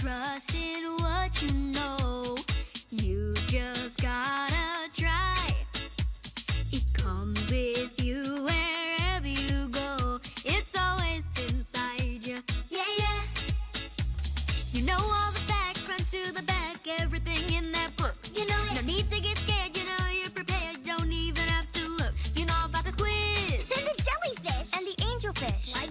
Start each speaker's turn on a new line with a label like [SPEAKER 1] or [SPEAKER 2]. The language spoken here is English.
[SPEAKER 1] trust in what you know. You just gotta try. It comes with you wherever you go. It's always inside you. Yeah, yeah. You know all the facts, front to the back, everything in that book. You know it. No need to get scared, you know you're prepared. Don't even have to look. You know about the squid
[SPEAKER 2] And the jellyfish
[SPEAKER 1] and the angelfish.